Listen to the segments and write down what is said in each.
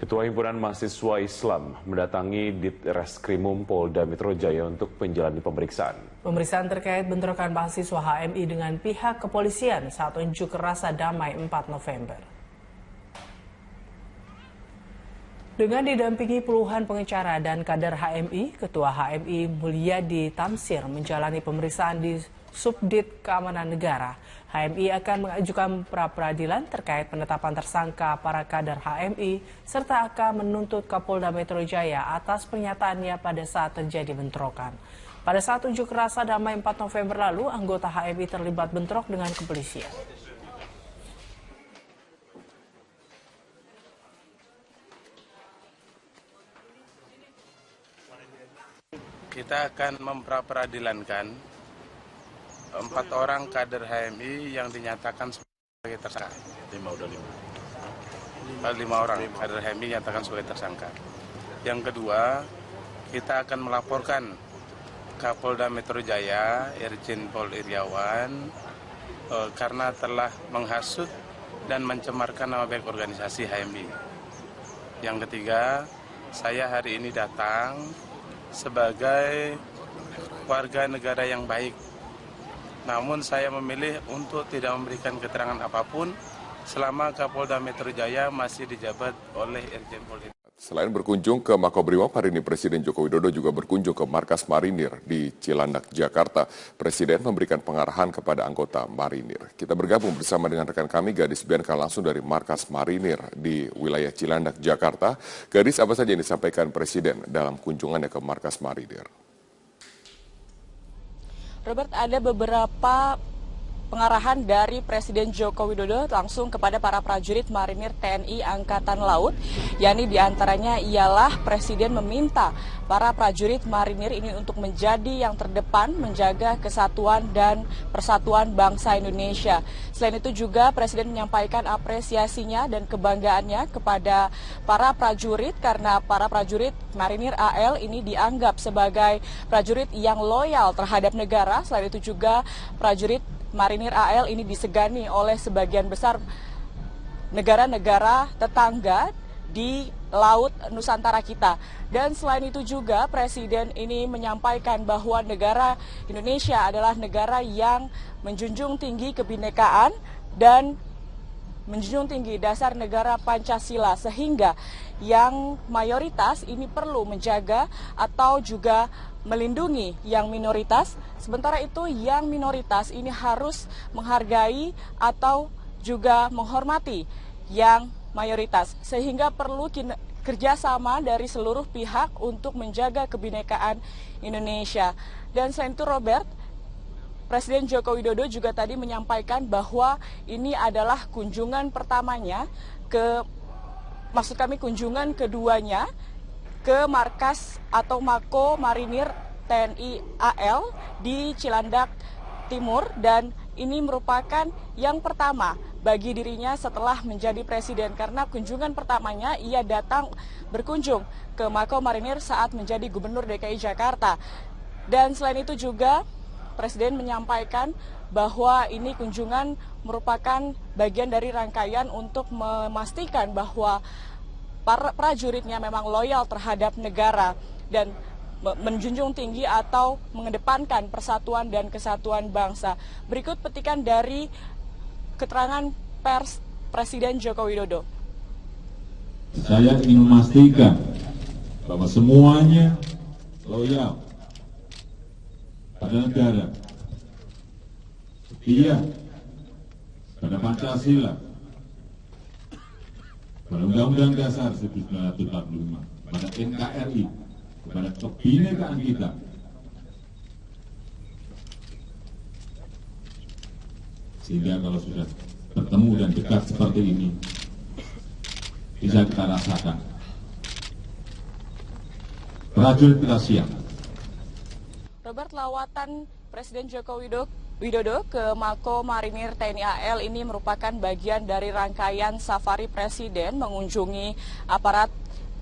Ketua Himpunan Mahasiswa Islam mendatangi Ditreskrimum Polda Metro Jaya untuk menjalani pemeriksaan. Pemeriksaan terkait bentrokan mahasiswa HMI dengan pihak kepolisian saat unjuk rasa damai 4 November. Dengan didampingi puluhan pengacara dan kader HMI, Ketua HMI Mulyadi Tamsir menjalani pemeriksaan di Subdit Keamanan Negara. HMI akan mengajukan pra-peradilan terkait penetapan tersangka para kader HMI serta akan menuntut Kapolda Metro Jaya atas pernyataannya pada saat terjadi bentrokan. Pada saat unjuk rasa damai 4 November lalu, anggota HMI terlibat bentrok dengan kepolisian. Kita akan mempra-peradilankan 4 orang kader HMI yang dinyatakan sebagai tersangka. 5 orang kader HMI dinyatakan sebagai tersangka. Yang kedua, kita akan melaporkan Kapolda Metro Jaya, Irjen Pol Iryawan, karena telah menghasut dan mencemarkan nama baik organisasi HMI. Yang ketiga, saya hari ini datang sebagai warga negara yang baik. Namun saya memilih untuk tidak memberikan keterangan apapun selama Kapolda Metro Jaya masih dijabat oleh Irjen Pol. Selain berkunjung ke Makobrimob, hari ini Presiden Joko Widodo juga berkunjung ke Markas Marinir di Cilandak, Jakarta. Presiden memberikan pengarahan kepada anggota Marinir. Kita bergabung bersama dengan rekan kami, Gadis Bianca langsung dari Markas Marinir di wilayah Cilandak, Jakarta. Gadis, apa saja yang disampaikan Presiden dalam kunjungannya ke Markas Marinir? Robert, ada beberapa pengarahan dari Presiden Joko Widodo langsung kepada para prajurit Marinir TNI Angkatan Laut, yakni diantaranya ialah Presiden meminta para prajurit Marinir ini untuk menjadi yang terdepan menjaga kesatuan dan persatuan bangsa Indonesia. Selain itu juga Presiden menyampaikan apresiasinya dan kebanggaannya kepada para prajurit karena para prajurit Marinir AL ini dianggap sebagai prajurit yang loyal terhadap negara. Selain itu juga prajurit Marinir AL ini disegani oleh sebagian besar negara-negara tetangga di Laut Nusantara kita. Dan selain itu juga Presiden ini menyampaikan bahwa negara Indonesia adalah negara yang menjunjung tinggi kebinekaan dan menjunjung tinggi dasar negara Pancasila, sehingga yang mayoritas ini perlu menjaga atau juga melindungi yang minoritas. Sementara itu yang minoritas ini harus menghargai atau juga menghormati yang mayoritas, sehingga perlu kerjasama dari seluruh pihak untuk menjaga kebinekaan Indonesia. Dan selain itu, Robert, Presiden Joko Widodo juga tadi menyampaikan bahwa ini adalah kunjungan pertamanya kunjungan keduanya ke markas atau Mako Marinir TNI AL di Cilandak Timur, dan ini merupakan yang pertama bagi dirinya setelah menjadi presiden karena kunjungan pertamanya ia datang berkunjung ke Mako Marinir saat menjadi Gubernur DKI Jakarta. Dan selain itu juga Presiden menyampaikan bahwa ini kunjungan merupakan bagian dari rangkaian untuk memastikan bahwa para prajuritnya memang loyal terhadap negara dan menjunjung tinggi atau mengedepankan persatuan dan kesatuan bangsa. Berikut petikan dari keterangan pers Presiden Joko Widodo. Saya ingin memastikan bahwa semuanya loyal pada negara, setia pada Pancasila, pada Undang-Undang Dasar 1945, pada NKRI, kepada kebinekaan kita. Sehingga kalau sudah bertemu dan dekat seperti ini, bisa kita rasakan. Prajurit kita siap. Robert, lawatan Presiden Joko Widodo ke Mako Marinir TNI AL ini merupakan bagian dari rangkaian safari Presiden mengunjungi aparat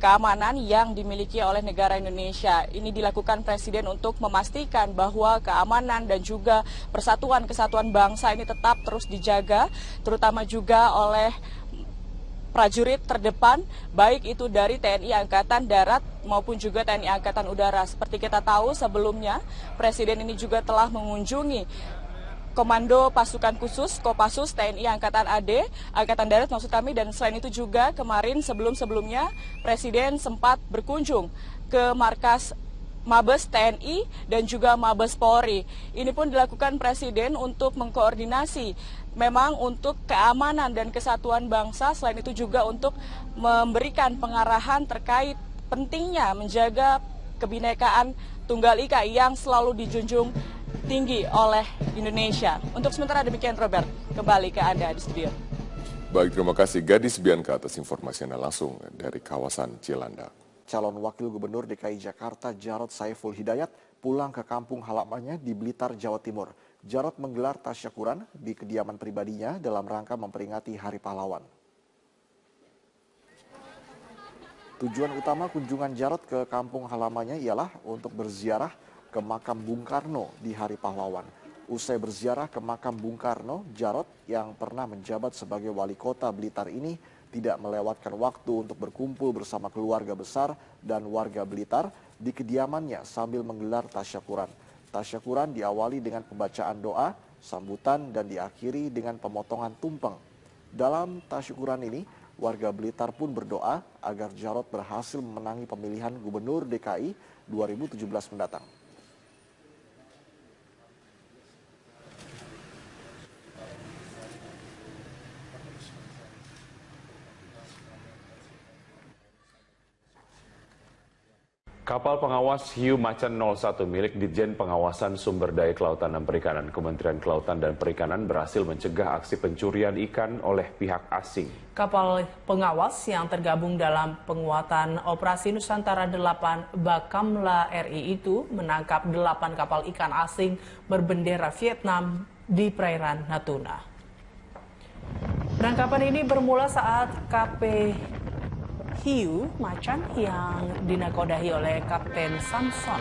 keamanan yang dimiliki oleh negara Indonesia. Ini dilakukan Presiden untuk memastikan bahwa keamanan dan juga persatuan kesatuan bangsa ini tetap terus dijaga, terutama juga oleh prajurit terdepan, baik itu dari TNI Angkatan Darat maupun juga TNI Angkatan Udara. Seperti kita tahu sebelumnya, Presiden ini juga telah mengunjungi Komando Pasukan Khusus Kopassus TNI Angkatan Angkatan Darat maksud kami, dan selain itu juga kemarin sebelum-sebelumnya Presiden sempat berkunjung ke markas Mabes TNI dan juga Mabes Polri. Ini pun dilakukan Presiden untuk mengkoordinasi memang untuk keamanan dan kesatuan bangsa, selain itu juga untuk memberikan pengarahan terkait pentingnya menjaga kebinekaan Tunggal Ika yang selalu dijunjung tinggi oleh Indonesia. Untuk sementara demikian, Robert, kembali ke Anda di studio. Baik, terima kasih Gadis Bianca atas informasi Anda langsung dari kawasan Cilandak. Calon Wakil Gubernur DKI Jakarta Jarod Saiful Hidayat pulang ke kampung halamannya di Blitar, Jawa Timur. Jarod menggelar tasyakuran di kediaman pribadinya dalam rangka memperingati Hari Pahlawan. Tujuan utama kunjungan Jarod ke kampung halamannya ialah untuk berziarah ke makam Bung Karno di Hari Pahlawan. Usai berziarah ke makam Bung Karno, Jarod yang pernah menjabat sebagai wali kota Blitar ini tidak melewatkan waktu untuk berkumpul bersama keluarga besar dan warga Blitar di kediamannya sambil menggelar tasyakuran. Tasyakuran diawali dengan pembacaan doa, sambutan, dan diakhiri dengan pemotongan tumpeng. Dalam tasyakuran ini, warga Blitar pun berdoa agar Jarod berhasil memenangi pemilihan Gubernur DKI 2017 mendatang. Kapal pengawas hiu macan 01 milik Ditjen Pengawasan Sumber Daya Kelautan dan Perikanan Kementerian Kelautan dan Perikanan berhasil mencegah aksi pencurian ikan oleh pihak asing. Kapal pengawas yang tergabung dalam penguatan Operasi Nusantara 8 Bakamla RI itu menangkap 8 kapal ikan asing berbendera Vietnam di perairan Natuna. Penangkapan ini bermula saat KP hiu macan yang dinakodai oleh Kapten Samson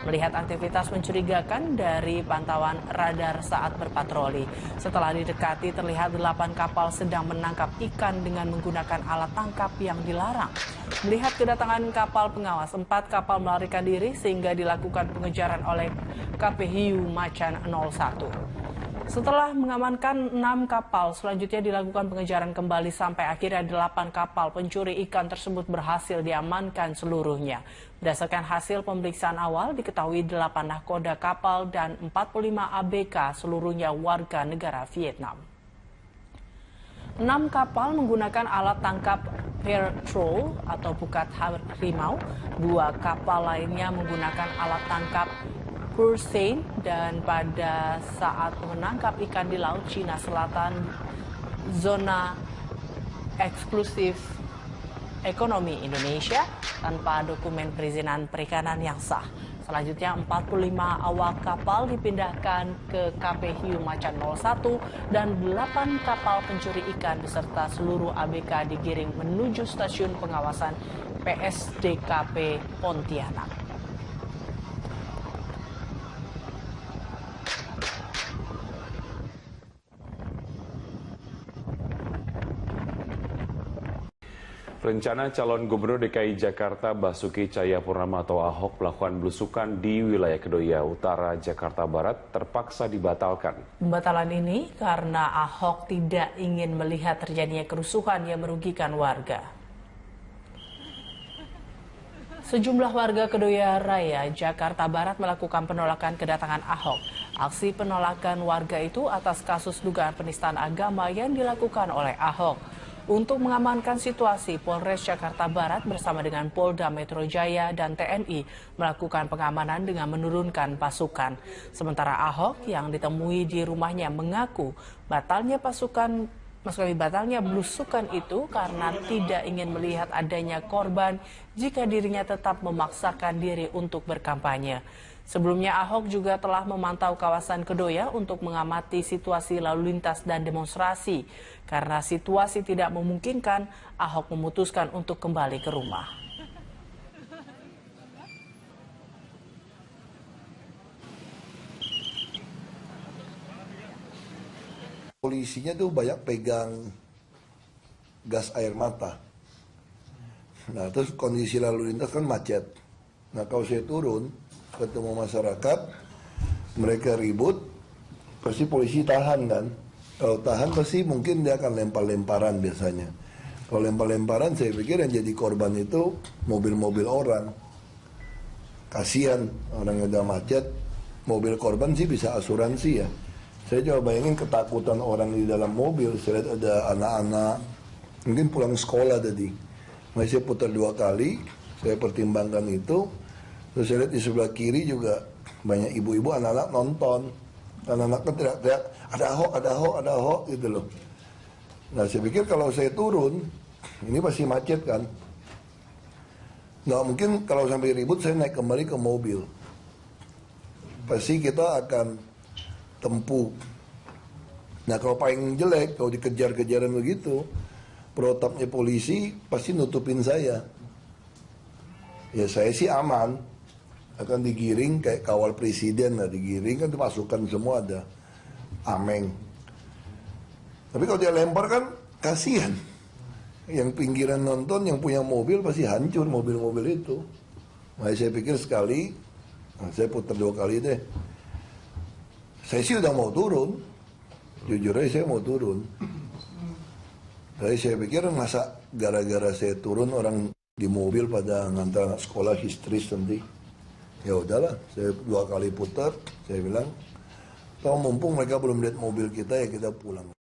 melihat aktivitas mencurigakan dari pantauan radar saat berpatroli. Setelah didekati, terlihat 8 kapal sedang menangkap ikan dengan menggunakan alat tangkap yang dilarang. Melihat kedatangan kapal pengawas, 4 kapal melarikan diri sehingga dilakukan pengejaran oleh KP Hiu Macan 01. Setelah mengamankan 6 kapal, selanjutnya dilakukan pengejaran kembali sampai akhirnya 8 kapal pencuri ikan tersebut berhasil diamankan seluruhnya. Berdasarkan hasil pemeriksaan awal, diketahui 8 nahkoda kapal dan 45 ABK seluruhnya warga negara Vietnam. 6 kapal menggunakan alat tangkap Patrol atau pukat harimau, 2 kapal lainnya menggunakan alat tangkap Pursein, dan pada saat menangkap ikan di Laut Cina Selatan, zona eksklusif ekonomi Indonesia tanpa dokumen perizinan perikanan yang sah. Selanjutnya 45 awak kapal dipindahkan ke KP Hiu Macan 01 dan 8 kapal pencuri ikan beserta seluruh ABK digiring menuju stasiun pengawasan PSDKP Pontianak. Rencana calon Gubernur DKI Jakarta Basuki Cahayapurnama atau Ahok melakukan belusukan di wilayah Kedoya Utara, Jakarta Barat terpaksa dibatalkan. Pembatalan ini karena Ahok tidak ingin melihat terjadinya kerusuhan yang merugikan warga. Sejumlah warga Kedoya Raya, Jakarta Barat melakukan penolakan kedatangan Ahok. Aksi penolakan warga itu atas kasus dugaan penistaan agama yang dilakukan oleh Ahok. Untuk mengamankan situasi, Polres Jakarta Barat bersama dengan Polda Metro Jaya dan TNI melakukan pengamanan dengan menurunkan pasukan. Sementara Ahok yang ditemui di rumahnya mengaku batalnya belusukan itu karena tidak ingin melihat adanya korban jika dirinya tetap memaksakan diri untuk berkampanye. Sebelumnya Ahok juga telah memantau kawasan Kedoya untuk mengamati situasi lalu lintas dan demonstrasi. Karena situasi tidak memungkinkan, Ahok memutuskan untuk kembali ke rumah. Polisinya tuh banyak pegang gas air mata. Nah, terus kondisi lalu lintas kan macet. Nah, kalau saya turun, ketemu masyarakat, mereka ribut, pasti polisi tahan kan. Kalau tahan pasti mungkin dia akan lempar-lemparan biasanya. Kalau lempar-lemparan saya pikir yang jadi korban itu mobil-mobil orang. Kasihan orang yang udah macet, mobil korban sih bisa asuransi ya. Saya coba bayangin ketakutan orang di dalam mobil, saya lihat ada anak-anak, mungkin pulang sekolah tadi. Masih putar 2 kali, saya pertimbangkan itu. Terus saya lihat di sebelah kiri juga banyak ibu-ibu, anak-anak nonton. Anak-anak kan teriak-teriak, ada Ahok gitu loh. Nah saya pikir kalau saya turun, ini pasti macet kan. Nggak mungkin kalau sampai ribut saya naik kembali ke mobil. Pasti kita akan tempuh. Nah kalau paling jelek, kalau dikejar-kejaran begitu, protapnya polisi pasti nutupin saya. Ya saya sih aman, akan digiring kayak kawal presiden lah, digiring kan dimasukkan semua ada ameng. Tapi kalau dia lempar kan kasihan. Yang pinggiran nonton, yang punya mobil pasti hancur mobil-mobil itu. Nah saya pikir sekali, saya putar 2 kali deh. Saya sih udah mau turun, jujur aja saya mau turun. Tapi saya pikir masa gara-gara saya turun orang di mobil pada ngantar anak sekolah histeris nanti. Ya udahlah, saya 2 kali putar, saya bilang, kalau mumpung mereka belum lihat mobil kita ya kita pulang.